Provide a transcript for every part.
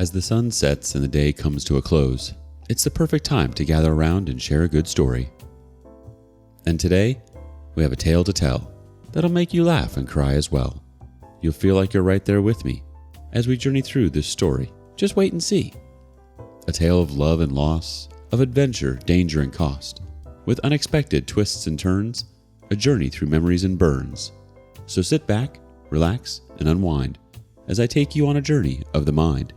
As the sun sets and the day comes to a close, it's the perfect time to gather around and share a good story. And today, we have a tale to tell that'll make you laugh and cry as well. You'll feel like you're right there with me as we journey through this story. Just wait and see. A tale of love and loss, of adventure, danger, and cost, with unexpected twists and turns, a journey through memories and burns. So sit back, relax, and unwind as I take you on a journey of the mind.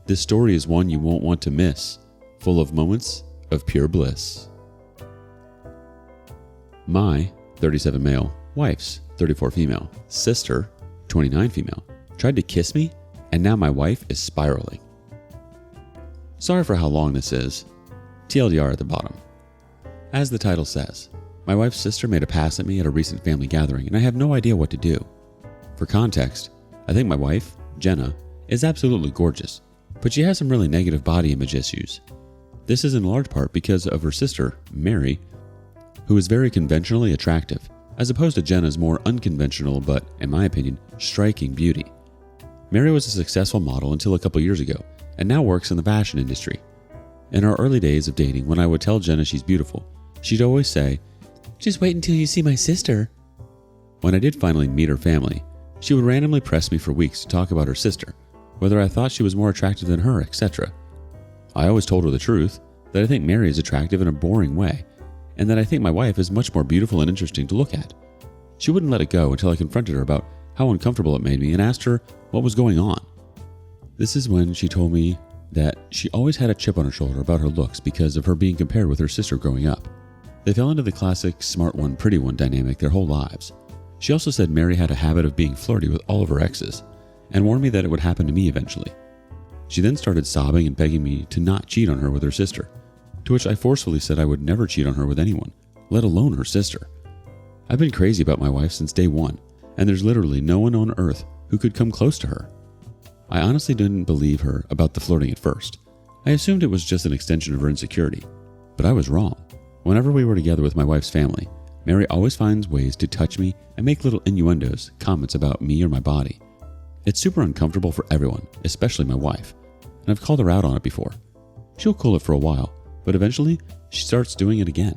This story is one you won't want to miss, full of moments of pure bliss. My 37 male, wife's 34 female, sister, 29 female, tried to kiss me, and now my wife is spiraling. Sorry for how long this is. TLDR at the bottom. As the title says, my wife's sister made a pass at me at a recent family gathering, and I have no idea what to do. For context, I think my wife, Jenna, is absolutely gorgeous, but she has some really negative body image issues. This is in large part because of her sister, Mary, who is very conventionally attractive, as opposed to Jenna's more unconventional but, in my opinion, striking beauty. Mary was a successful model until a couple years ago, and now works in the fashion industry. In our early days of dating, when I would tell Jenna she's beautiful, she'd always say, "Just wait until you see my sister." When I did finally meet her family, she would randomly press me for weeks to talk about her sister, whether I thought she was more attractive than her, etc. I always told her the truth, that I think Mary is attractive in a boring way, and that I think my wife is much more beautiful and interesting to look at. She wouldn't let it go until I confronted her about how uncomfortable it made me and asked her what was going on. This is when she told me that she always had a chip on her shoulder about her looks because of her being compared with her sister growing up. They fell into the classic smart one, pretty one dynamic their whole lives. She also said Mary had a habit of being flirty with all of her exes, and warned me that it would happen to me eventually. She then started sobbing and begging me to not cheat on her with her sister, to which I forcefully said I would never cheat on her with anyone, let alone her sister. I've been crazy about my wife since day one, and there's literally no one on earth who could come close to her. I honestly didn't believe her about the flirting at first. I assumed it was just an extension of her insecurity, but I was wrong. Whenever we were together with my wife's family, Mary always finds ways to touch me and make little innuendos, comments about me or my body. It's super uncomfortable for everyone, especially my wife, and I've called her out on it before. She'll cool it for a while, but eventually she starts doing it again.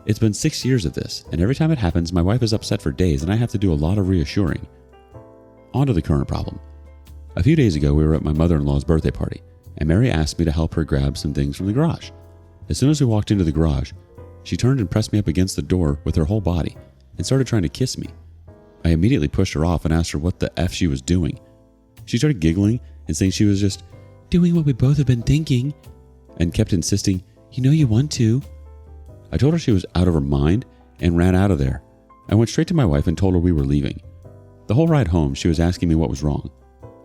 It's been 6 years of this, and every time it happens, my wife is upset for days and I have to do a lot of reassuring. On to the current problem. A few days ago, we were at my mother-in-law's birthday party, and Mary asked me to help her grab some things from the garage. As soon as we walked into the garage, she turned and pressed me up against the door with her whole body and started trying to kiss me. I immediately pushed her off and asked her what the F she was doing. She started giggling and saying she was just doing what we both have been thinking, and kept insisting, "You know you want to." I told her she was out of her mind and ran out of there. I went straight to my wife and told her we were leaving. The whole ride home, she was asking me what was wrong.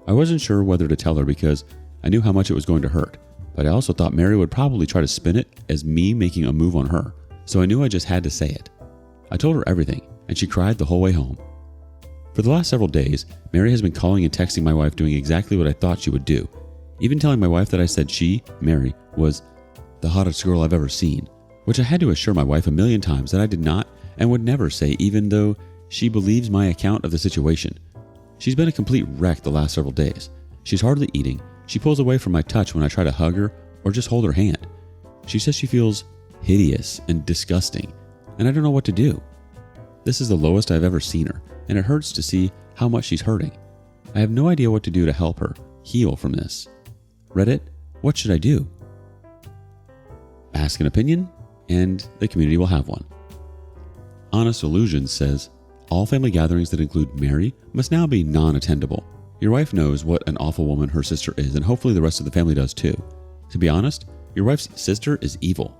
I wasn't sure whether to tell her because I knew how much it was going to hurt, but I also thought Mary would probably try to spin it as me making a move on her, so I knew I just had to say it. I told her everything, and she cried the whole way home. For the last several days, Mary has been calling and texting my wife doing exactly what I thought she would do, even telling my wife that I said she, Mary, was the hottest girl I've ever seen, which I had to assure my wife a million times that I did not and would never say, even though she believes my account of the situation. She's been a complete wreck the last several days. She's hardly eating. She pulls away from my touch when I try to hug her or just hold her hand. She says she feels hideous and disgusting, and I don't know what to do. This is the lowest I've ever seen her, and it hurts to see how much she's hurting. I have no idea what to do to help her heal from this. Reddit, what should I do? Ask an opinion, and the community will have one. Honest Illusions says, all family gatherings that include Mary must now be non-attendable. Your wife knows what an awful woman her sister is, and hopefully the rest of the family does too. To be honest, your wife's sister is evil.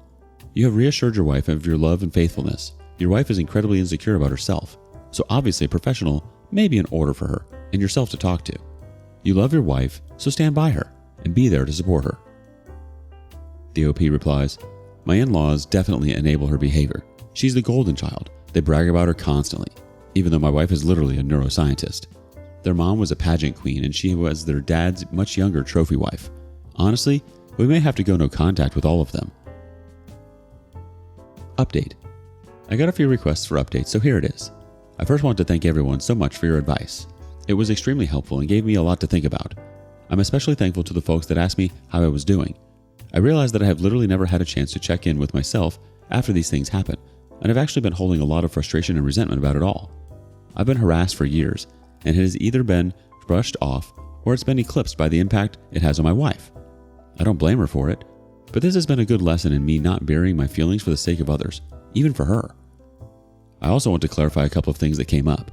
You have reassured your wife of your love and faithfulness. Your wife is incredibly insecure about herself, so obviously a professional may be in order for her and yourself to talk to. You love your wife, so stand by her and be there to support her. The OP replies, my in-laws definitely enable her behavior. She's the golden child. They brag about her constantly, even though my wife is literally a neuroscientist. Their mom was a pageant queen and she was their dad's much younger trophy wife. Honestly, we may have to go no contact with all of them. Update. I got a few requests for updates, so here it is. I first want to thank everyone so much for your advice. It was extremely helpful and gave me a lot to think about. I'm especially thankful to the folks that asked me how I was doing. I realized that I have literally never had a chance to check in with myself after these things happen, and I've actually been holding a lot of frustration and resentment about it all. I've been harassed for years, and it has either been brushed off or it's been eclipsed by the impact it has on my wife. I don't blame her for it, but this has been a good lesson in me not burying my feelings for the sake of others, even for her. I also want to clarify a couple of things that came up.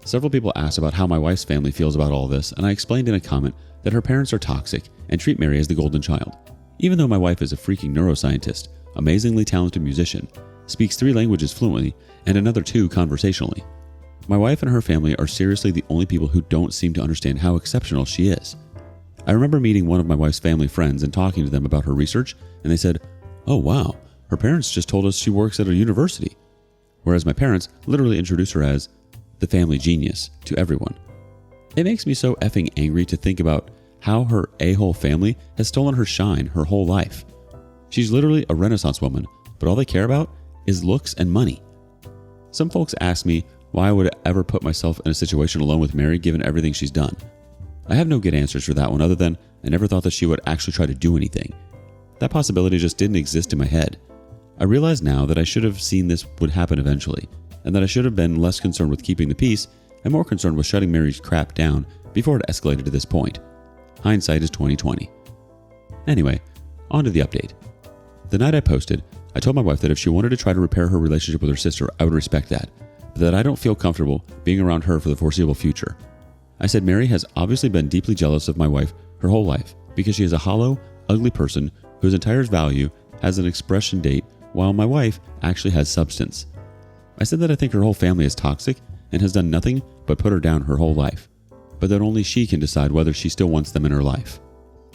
Several people asked about how my wife's family feels about all this, and I explained in a comment that her parents are toxic and treat Mary as the golden child. Even though my wife is a freaking neuroscientist, amazingly talented musician, speaks 3 languages fluently and another 2 conversationally. My wife and her family are seriously the only people who don't seem to understand how exceptional she is. I remember meeting one of my wife's family friends and talking to them about her research, and they said, "Oh wow, her parents just told us she works at a university." Whereas my parents literally introduced her as the family genius to everyone. It makes me so effing angry to think about how her a-hole family has stolen her shine her whole life. She's literally a Renaissance woman, but all they care about is looks and money. Some folks ask me why I would ever put myself in a situation alone with Mary given everything she's done. I have no good answers for that one other than I never thought that she would actually try to do anything. That possibility just didn't exist in my head. I realize now that I should have seen this would happen eventually, and that I should have been less concerned with keeping the peace and more concerned with shutting Mary's crap down before it escalated to this point. Hindsight is 20/20. Anyway, on to the update. The night I posted, I told my wife that if she wanted to try to repair her relationship with her sister, I would respect that, but that I don't feel comfortable being around her for the foreseeable future. I said Mary has obviously been deeply jealous of my wife her whole life because she is a hollow, ugly person whose entire value has an expiration date while my wife actually has substance. I said that I think her whole family is toxic and has done nothing but put her down her whole life, but that only she can decide whether she still wants them in her life.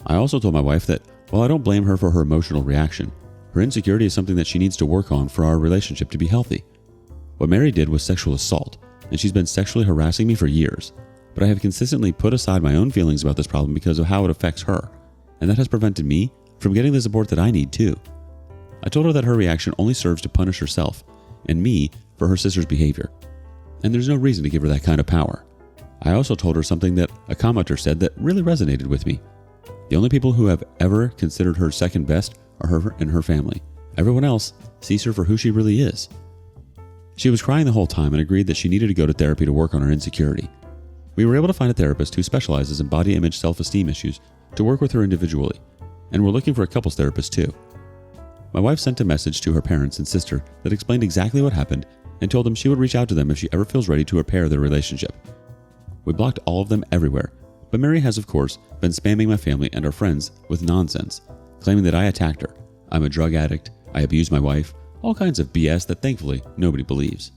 I also told my wife that while I don't blame her for her emotional reaction, her insecurity is something that she needs to work on for our relationship to be healthy. What Mary did was sexual assault, and she's been sexually harassing me for years, but I have consistently put aside my own feelings about this problem because of how it affects her, and that has prevented me from getting the support that I need too. I told her that her reaction only serves to punish herself and me for her sister's behavior, and there's no reason to give her that kind of power. I also told her something that a commenter said that really resonated with me. The only people who have ever considered her second best are her and her family. Everyone else sees her for who she really is. She was crying the whole time and agreed that she needed to go to therapy to work on her insecurity. We were able to find a therapist who specializes in body image self-esteem issues to work with her individually, and we're looking for a couples therapist too. My wife sent a message to her parents and sister that explained exactly what happened and told them she would reach out to them if she ever feels ready to repair their relationship. We blocked all of them everywhere, but Mary has of course been spamming my family and our friends with nonsense, claiming that I attacked her, I'm a drug addict, I abused my wife, all kinds of BS that thankfully nobody believes.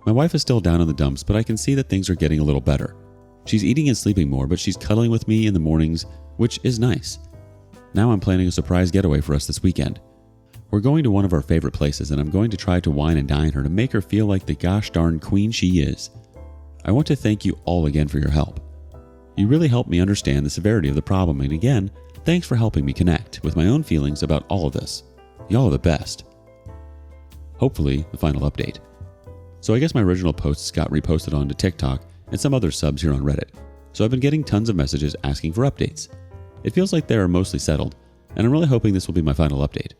My wife is still down in the dumps, but I can see that things are getting a little better. She's eating and sleeping more, but she's cuddling with me in the mornings, which is nice. Now I'm planning a surprise getaway for us this weekend. We're going to one of our favorite places, and I'm going to try to wine and dine her to make her feel like the gosh darn queen she is. I want to thank you all again for your help. You really helped me understand the severity of the problem, and again, thanks for helping me connect with my own feelings about all of this. Y'all are the best. Hopefully, the final update. So I guess my original posts got reposted onto TikTok and some other subs here on Reddit, so I've been getting tons of messages asking for updates. It feels like they are mostly settled, and I'm really hoping this will be my final update.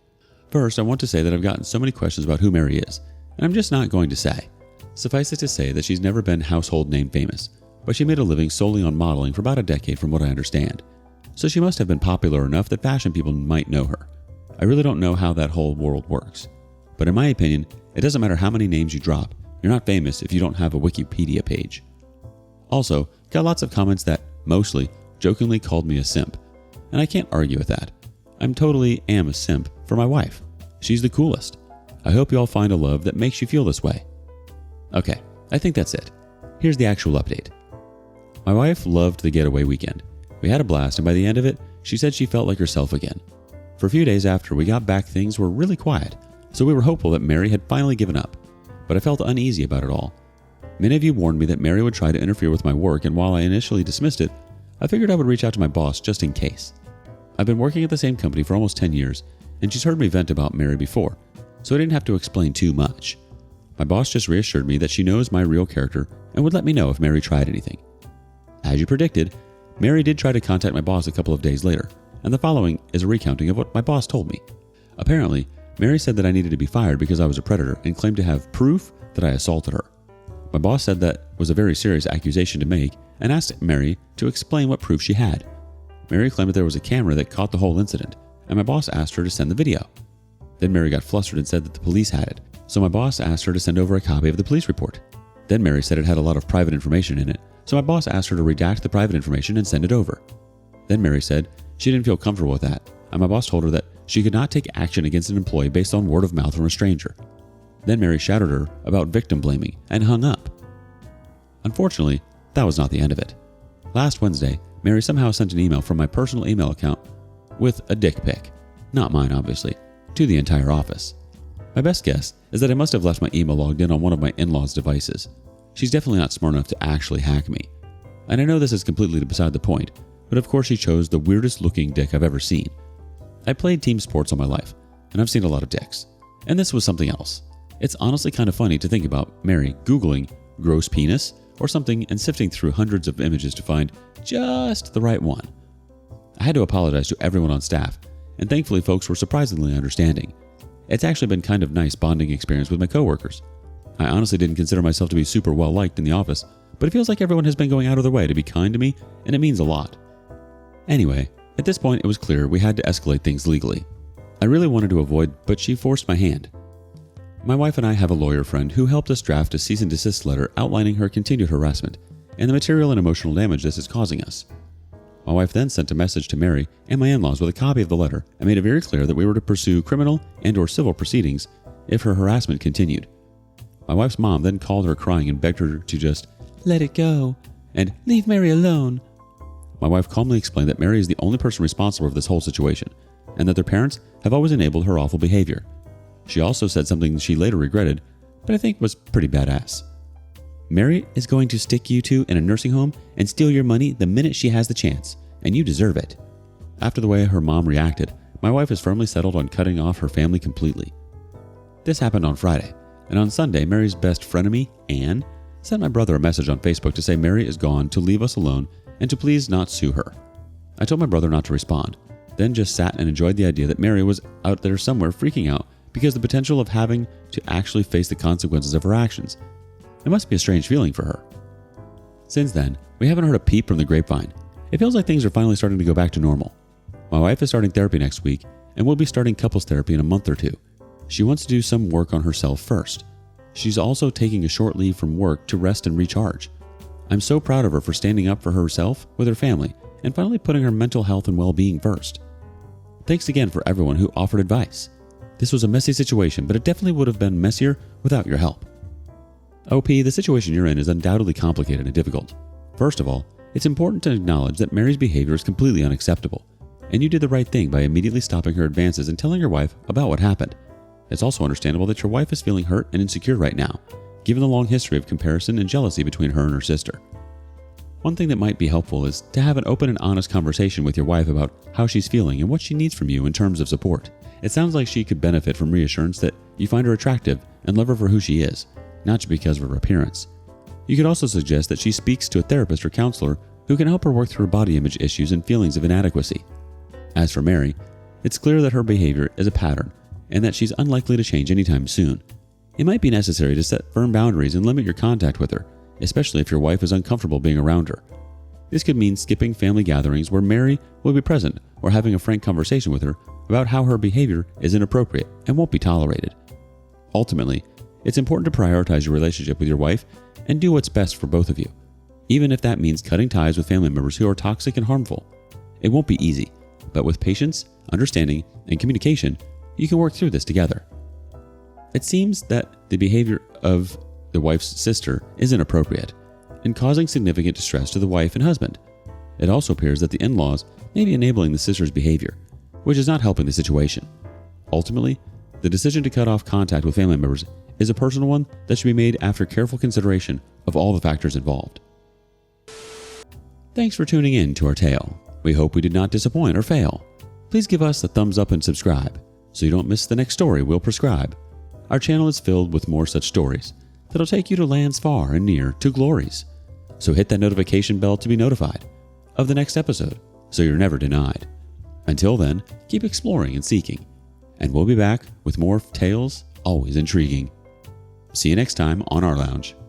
First, I want to say that I've gotten so many questions about who Mary is, and I'm just not going to say. Suffice it to say that she's never been household name famous, but she made a living solely on modeling for about a decade from what I understand. So she must have been popular enough that fashion people might know her. I really don't know how that whole world works. But in my opinion, it doesn't matter how many names you drop, you're not famous if you don't have a Wikipedia page. Also, got lots of comments that, mostly, jokingly called me a simp, and I can't argue with that. I'm totally am a simp for my wife. She's the coolest. I hope you all find a love that makes you feel this way. Okay, I think that's it. Here's the actual update. My wife loved the getaway weekend. We had a blast, and by the end of it, she said she felt like herself again. For a few days after we got back, things were really quiet, so we were hopeful that Mary had finally given up, but I felt uneasy about it all. Many of you warned me that Mary would try to interfere with my work, and while I initially dismissed it, I figured I would reach out to my boss just in case. I've been working at the same company for almost 10 years, and she's heard me vent about Mary before, so I didn't have to explain too much. My boss just reassured me that she knows my real character and would let me know if Mary tried anything. As you predicted, Mary did try to contact my boss a couple of days later, and the following is a recounting of what my boss told me. Apparently, Mary said that I needed to be fired because I was a predator and claimed to have proof that I assaulted her. My boss said that was a very serious accusation to make and asked Mary to explain what proof she had. Mary claimed that there was a camera that caught the whole incident, and my boss asked her to send the video. Then Mary got flustered and said that the police had it, so my boss asked her to send over a copy of the police report. Then Mary said it had a lot of private information in it, so my boss asked her to redact the private information and send it over. Then Mary said she didn't feel comfortable with that, and my boss told her that she could not take action against an employee based on word of mouth from a stranger. Then Mary shouted at her about victim blaming and hung up. Unfortunately, that was not the end of it. Last Wednesday, Mary somehow sent an email from my personal email account with a dick pic, not mine obviously, to the entire office. My best guess is that I must have left my email logged in on one of my in-laws' devices. She's definitely not smart enough to actually hack me. And I know this is completely beside the point, but of course she chose the weirdest looking dick I've ever seen. I played team sports all my life, and I've seen a lot of dicks. And this was something else. It's honestly kind of funny to think about Mary Googling gross penis or something and sifting through hundreds of images to find just the right one. I had to apologize to everyone on staff, and thankfully folks were surprisingly understanding. It's actually been kind of nice bonding experience with my coworkers. I honestly didn't consider myself to be super well liked in the office, but it feels like everyone has been going out of their way to be kind to me, and it means a lot. Anyway, at this point it was clear we had to escalate things legally. I really wanted to avoid, but she forced my hand. My wife and I have a lawyer friend who helped us draft a cease and desist letter outlining her continued harassment and the material and emotional damage this is causing us. My wife then sent a message to Mary and my in-laws with a copy of the letter and made it very clear that we were to pursue criminal and/or civil proceedings if her harassment continued. My wife's mom then called her crying and begged her to just let it go and leave Mary alone. My wife calmly explained that Mary is the only person responsible for this whole situation and that their parents have always enabled her awful behavior. She also said something she later regretted, but I think was pretty badass. Mary is going to stick you two in a nursing home and steal your money the minute she has the chance, and you deserve it. After the way her mom reacted, my wife is firmly settled on cutting off her family completely. This happened on Friday, and on Sunday, Mary's best frenemy, Anne, sent my brother a message on Facebook to say Mary is gone, to leave us alone, and to please not sue her. I told my brother not to respond, then just sat and enjoyed the idea that Mary was out there somewhere freaking out because the potential of having to actually face the consequences of her actions. It must be a strange feeling for her. Since then, we haven't heard a peep from the grapevine. It feels like things are finally starting to go back to normal. My wife is starting therapy next week, and we'll be starting couples therapy in a month or two. She wants to do some work on herself first. She's also taking a short leave from work to rest and recharge. I'm so proud of her for standing up for herself with her family and finally putting her mental health and well-being first. Thanks again for everyone who offered advice. This was a messy situation, but it definitely would have been messier without your help. OP, the situation you're in is undoubtedly complicated and difficult. First of all, it's important to acknowledge that Mary's behavior is completely unacceptable, and you did the right thing by immediately stopping her advances and telling your wife about what happened. It's also understandable that your wife is feeling hurt and insecure right now, given the long history of comparison and jealousy between her and her sister. One thing that might be helpful is to have an open and honest conversation with your wife about how she's feeling and what she needs from you in terms of support. It sounds like she could benefit from reassurance that you find her attractive and love her for who she is, not just because of her appearance. You could also suggest that she speaks to a therapist or counselor who can help her work through body image issues and feelings of inadequacy. As for Mary, it's clear that her behavior is a pattern and that she's unlikely to change anytime soon. It might be necessary to set firm boundaries and limit your contact with her, especially if your wife is uncomfortable being around her. This could mean skipping family gatherings where Mary will be present or having a frank conversation with her about how her behavior is inappropriate and won't be tolerated. Ultimately, it's important to prioritize your relationship with your wife and do what's best for both of you, even if that means cutting ties with family members who are toxic and harmful. It won't be easy, but with patience, understanding, and communication, you can work through this together. It seems that the behavior of the wife's sister is inappropriate and causing significant distress to the wife and husband. It also appears that the in-laws may be enabling the sister's behavior, which is not helping the situation. Ultimately, the decision to cut off contact with family members is a personal one that should be made after careful consideration of all the factors involved. Thanks for tuning in to our tale. We hope we did not disappoint or fail. Please give us a thumbs up and subscribe so you don't miss the next story we'll prescribe. Our channel is filled with more such stories that'll take you to lands far and near, to glories. So hit that notification bell to be notified. of the next episode, so you're never denied. Until then, keep exploring and seeking, and we'll be back with more tales always intriguing. See you next time on rLounge.